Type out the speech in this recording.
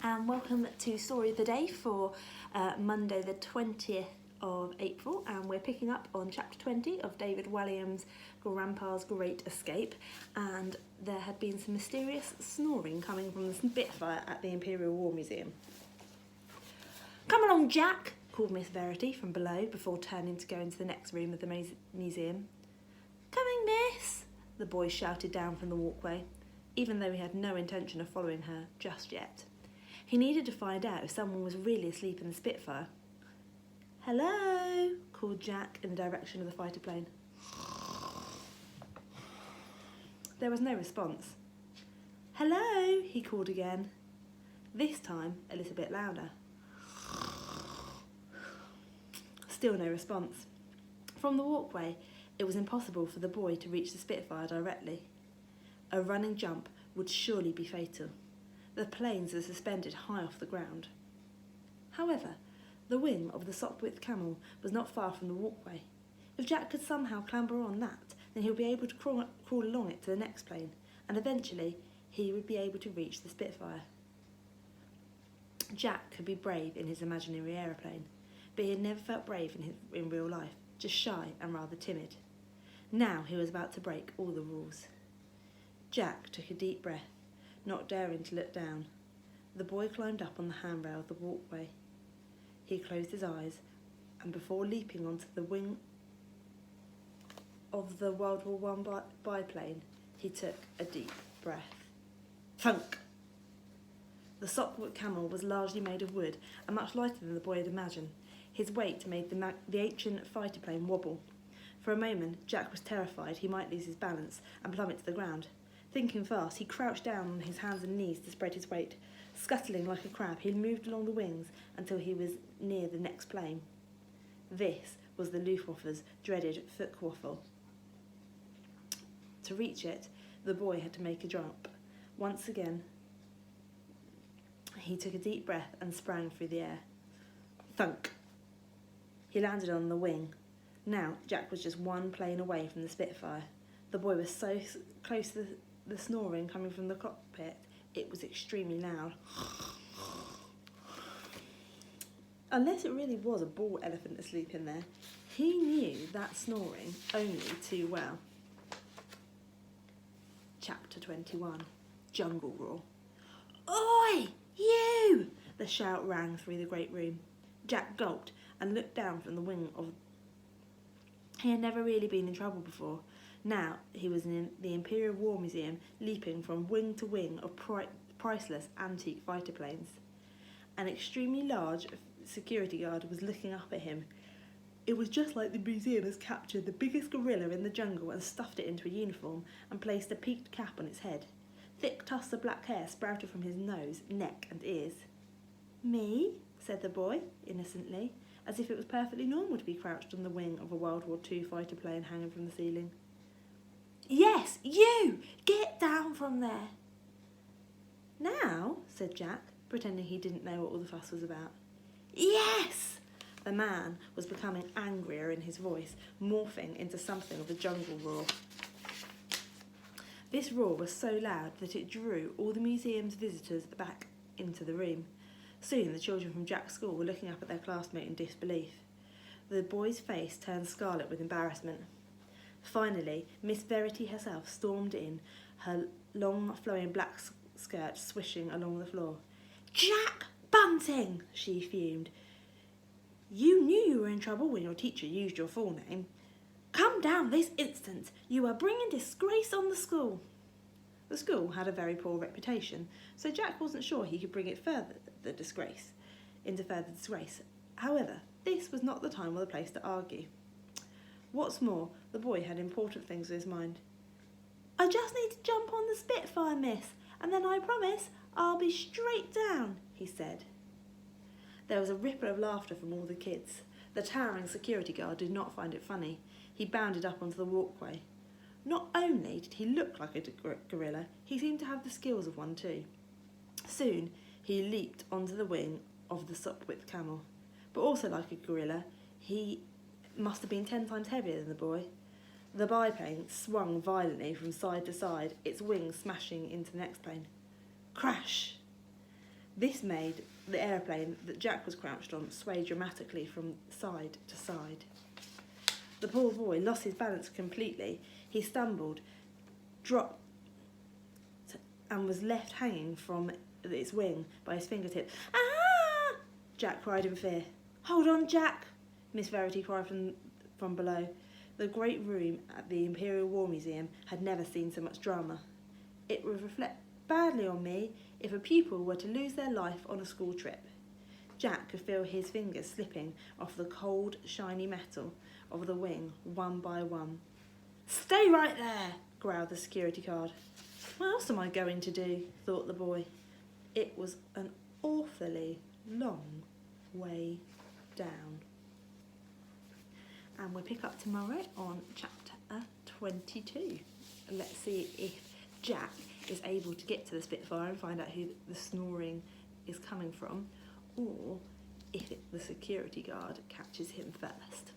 and welcome to Story of the Day for Monday the 20th of April, and we're picking up on chapter 20 of David Walliams' Grandpa's Great Escape, and there had been some mysterious snoring coming from the Spitfire at the Imperial War Museum. "Come along, Jack," called Miss Verity from below before turning to go into the next room of the museum. "Coming, miss," the boy shouted down from the walkway, even though he had no intention of following her just yet. He needed to find out if someone was really asleep in the Spitfire. "Hello," called Jack in the direction of the fighter plane. There was no response. "Hello," he called again, this time a little bit louder. Still no response. From the walkway, it was impossible for the boy to reach the Spitfire directly. A running jump would surely be fatal. The planes were suspended high off the ground. However, the wing of the Sopwith camel was not far from the walkway. If Jack could somehow clamber on that, then he would be able to crawl along it to the next plane, and eventually he would be able to reach the Spitfire. Jack could be brave in his imaginary aeroplane, but he had never felt brave in real life, just shy and rather timid. Now he was about to break all the rules. Jack took a deep breath, not daring to look down. The boy climbed up on the handrail of the walkway. He closed his eyes, and before leaping onto the wing of the World War I biplane, he took a deep breath. Thunk! The Sopwith camel was largely made of wood and much lighter than the boy had imagined. His weight made the ancient fighter plane wobble. For a moment, Jack was terrified he might lose his balance and plummet to the ground. Thinking fast, he crouched down on his hands and knees to spread his weight. Scuttling like a crab, he moved along the wings until he was near the next plane. This was the Luftwaffe's dreaded Focke-Wulf. To reach it, the boy had to make a jump. Once again, he took a deep breath and sprang through the air. Thunk! He landed on the wing. Now, Jack was just one plane away from the Spitfire. The boy was so close to the snoring coming from the cockpit, it was extremely loud. Unless it really was a ball elephant asleep in there, he knew that snoring only too well. Chapter 21, Jungle Roar. "Oi, you!" the shout rang through the great room. Jack gulped and looked down from the wing of... He had never really been in trouble before. Now he was in the Imperial War Museum, leaping from wing to wing of priceless antique fighter planes. An extremely large security guard was looking up at him. It was just like the museum has captured the biggest gorilla in the jungle and stuffed it into a uniform and placed a peaked cap on its head. Thick tufts of black hair sprouted from his nose, neck and ears. "Me?" said the boy, innocently, as if it was perfectly normal to be crouched on the wing of a World War II fighter plane hanging from the ceiling. "Yes, you! Get down from there!" "Now?" said Jack, pretending he didn't know what all the fuss was about. "Yes!" The man was becoming angrier in his voice, morphing into something of a jungle roar. This roar was so loud that it drew all the museum's visitors back into the room. Soon the children from Jack's school were looking up at their classmate in disbelief. The boy's face turned scarlet with embarrassment. Finally, Miss Verity herself stormed in, her long flowing black skirt swishing along the floor. "Jack Bunting!" she fumed. "You knew you were in trouble when your teacher used your full name. Come down this instant. You are bringing disgrace on the school." The school had a very poor reputation, so Jack wasn't sure he could bring it into further disgrace. However, this was not the time or the place to argue. What's more, the boy had important things in his mind. "I just need to jump on the Spitfire, miss, and then I promise I'll be straight down," he said. There was a ripple of laughter from all the kids. The towering security guard did not find it funny. He bounded up onto the walkway. Not only did he look like a gorilla, he seemed to have the skills of one too. Soon he leaped onto the wing of the Sopwith camel. But also like a gorilla, he must have been 10 times heavier than the boy. The biplane swung violently from side to side, its wings smashing into the next plane. Crash! This made the aeroplane that Jack was crouched on sway dramatically from side to side. The poor boy lost his balance completely. He stumbled, dropped, and was left hanging from its wing by his fingertips. Ah! Jack cried in fear. Hold on, Jack, Miss Verity cried from below. The great room at the Imperial War Museum had never seen so much drama. It would reflect badly on me if a pupil were to lose their life on a school trip. Jack could feel his fingers slipping off the cold, shiny metal of the wing one by one. Stay right there, growled the security guard. What else am I going to do? Thought the boy. It was an awfully long way down. And we'll pick up tomorrow on chapter 22. Let's see if Jack is able to get to the Spitfire and find out who the snoring is coming from, or if the security guard catches him first.